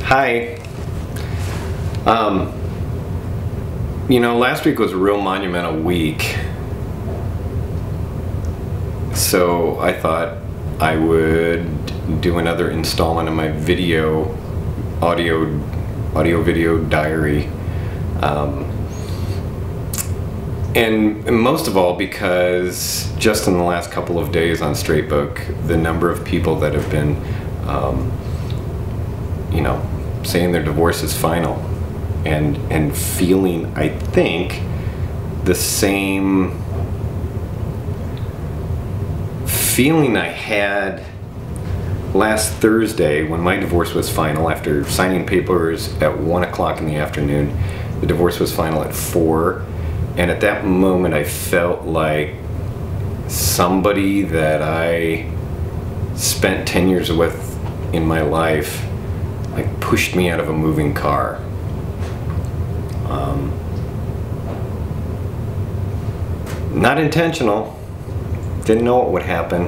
Hi. Last week was a real monumental week. So I thought I would do another installment of my audio-video diary. And most of all because just in the last couple of days on Straightbook, the number of people that have been, saying their divorce is final and feeling, I think, the same feeling I had last Thursday when my divorce was final after signing papers at 1 o'clock in the afternoon. The divorce was final at 4, and at that moment I felt like somebody that I spent 10 years with in my life pushed me out of a moving car. Not intentional, didn't know what would happen,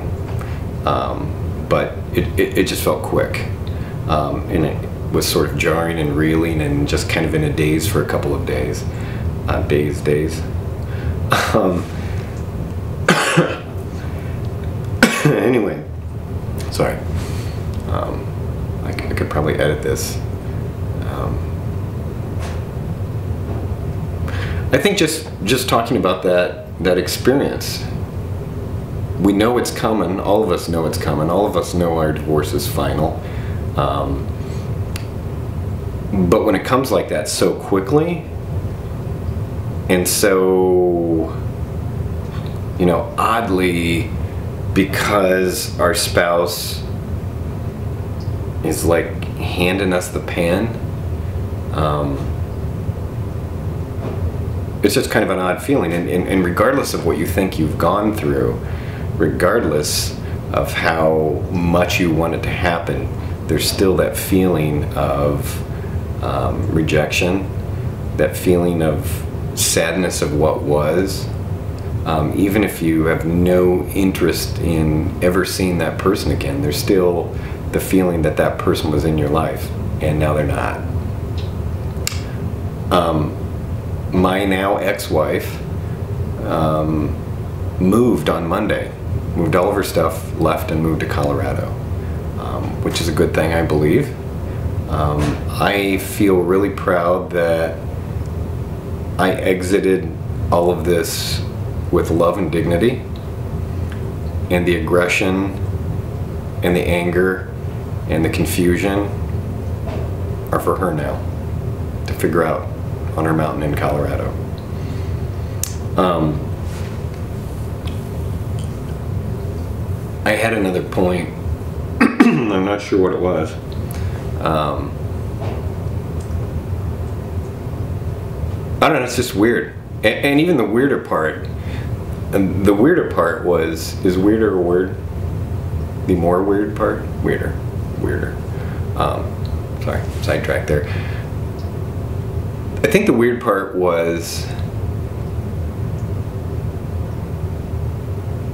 but it just felt quick, and it was sort of jarring and reeling and just kind of in a daze for a couple of days. Days. Anyway, sorry. I could probably edit this. I think just talking about that experience, we know it's coming. All of us know it's coming. All of us know our divorce is final. But when it comes like that so quickly, and so, oddly, because our spouse is like handing us the pen, it's just kind of an odd feeling. And regardless of what you think you've gone through, regardless of how much you want it to happen, there's still that feeling of rejection, that feeling of sadness of what was. Even if you have no interest in ever seeing that person again, there's still the feeling that that person was in your life and now they're not. My now ex-wife moved on Monday, moved all of her stuff, left and moved to Colorado, which is a good thing, I believe. I feel really proud that I exited all of this with love and dignity, and the aggression and the anger and the confusion are for her now to figure out on her mountain in Colorado. I had another point. I'm not sure what it was. I don't know, it's just weird. And even the weirder part, is weirder a word? The more weird part? Weirder. Sorry, sidetracked there. I think the weird part was,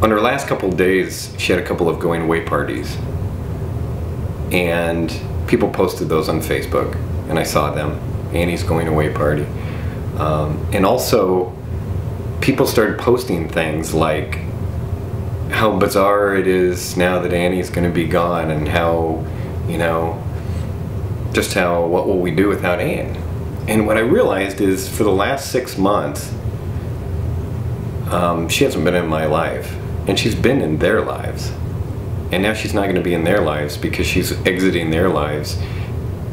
on her last couple of days, she had a couple of going away parties. And people posted those on Facebook, and I saw them. Annie's going away party. And also, people started posting things like how bizarre it is now that Annie's going to be gone, and how, what will we do without Anne? And what I realized is, for the last 6 months, she hasn't been in my life, and she's been in their lives. And now she's not going to be in their lives because she's exiting their lives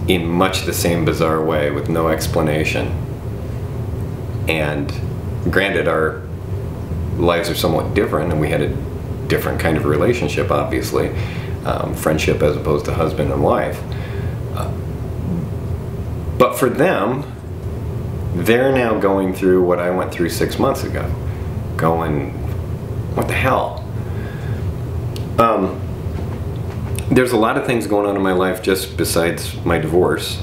in much the same bizarre way with no explanation. And granted, our lives are somewhat different, and we had a different kind of relationship, obviously, friendship as opposed to husband and wife. But for them, they're now going through what I went through 6 months ago. Going, what the hell? There's a lot of things going on in my life just besides my divorce,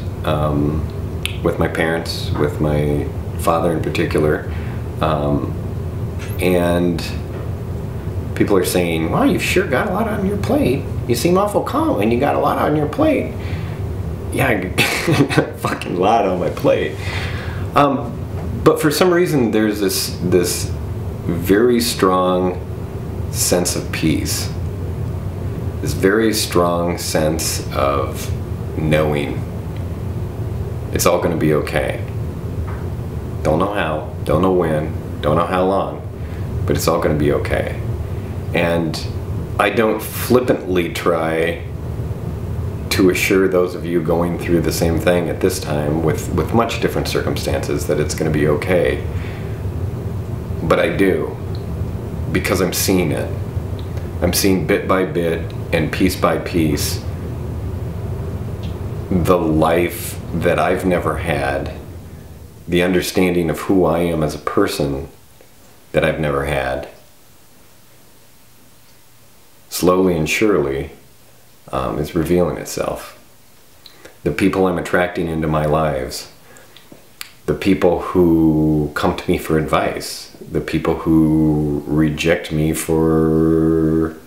with my parents, with my father in particular, and people are saying, wow, you've sure got a lot on your plate. You seem awful calm and you got a lot on your plate. yeah, I got fucking lot on my plate. But for some reason, there's this very strong sense of peace. This very strong sense of knowing it's all going to be okay. Don't know how, don't know when, don't know how long, but it's all going to be okay. And I don't flippantly try to assure those of you going through the same thing at this time with much different circumstances that it's going to be okay. But I do, because I'm seeing it. I'm seeing bit by bit and piece by piece the life that I've never had, the understanding of who I am as a person that I've never had. Slowly and surely is revealing itself. The people I'm attracting into my lives, the people who come to me for advice, the people who reject me for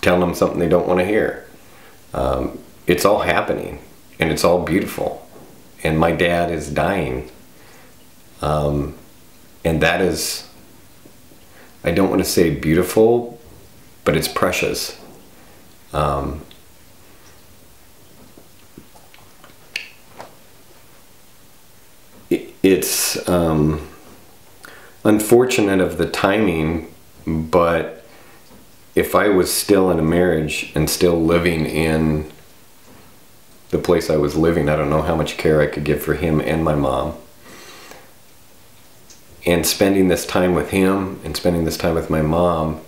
telling them something they don't want to hear. It's all happening, and it's all beautiful. And my dad is dying. And that is, I don't want to say beautiful, but it's precious. It's unfortunate of the timing, but if I was still in a marriage and still living in the place I was living, I don't know how much care I could give for him and my mom. And spending this time with him and spending this time with my mom,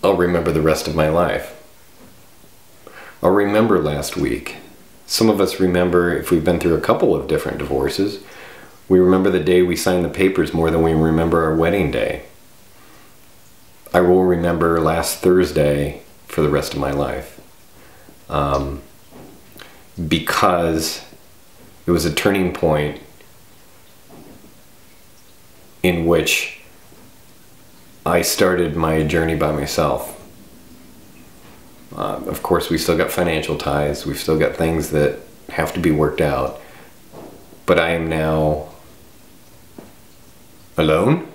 I'll remember the rest of my life. I'll remember last week. Some of us remember, if we've been through a couple of different divorces, we remember the day we signed the papers more than we remember our wedding day. I will remember last Thursday for the rest of my life. Because it was a turning point in which I started my journey by myself. Of course, we still got financial ties. We've still got things that have to be worked out. But I am now alone.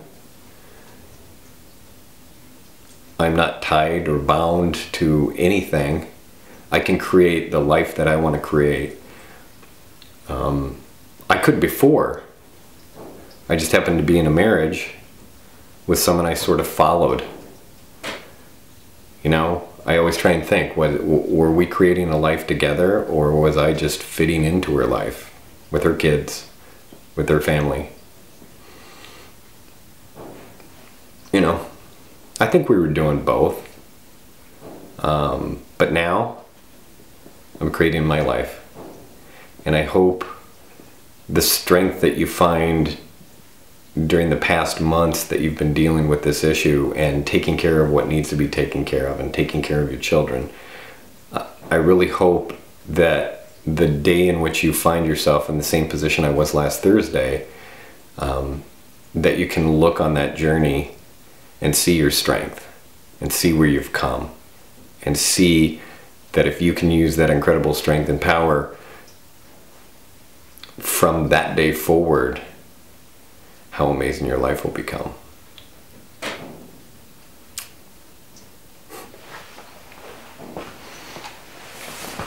I'm not tied or bound to anything. I can create the life that I want to create. I could before. I just happened to be in a marriage with someone I sort of followed. You know, I always try and think, were we creating a life together, or was I just fitting into her life with her kids, with her family? You know, I think we were doing both. But now I'm creating my life. And I hope the strength that you find during the past months that you've been dealing with this issue and taking care of what needs to be taken care of and taking care of your children, I really hope that the day in which you find yourself in the same position I was last Thursday, that you can look on that journey and see your strength and see where you've come and see that if you can use that incredible strength and power from that day forward, how amazing your life will become.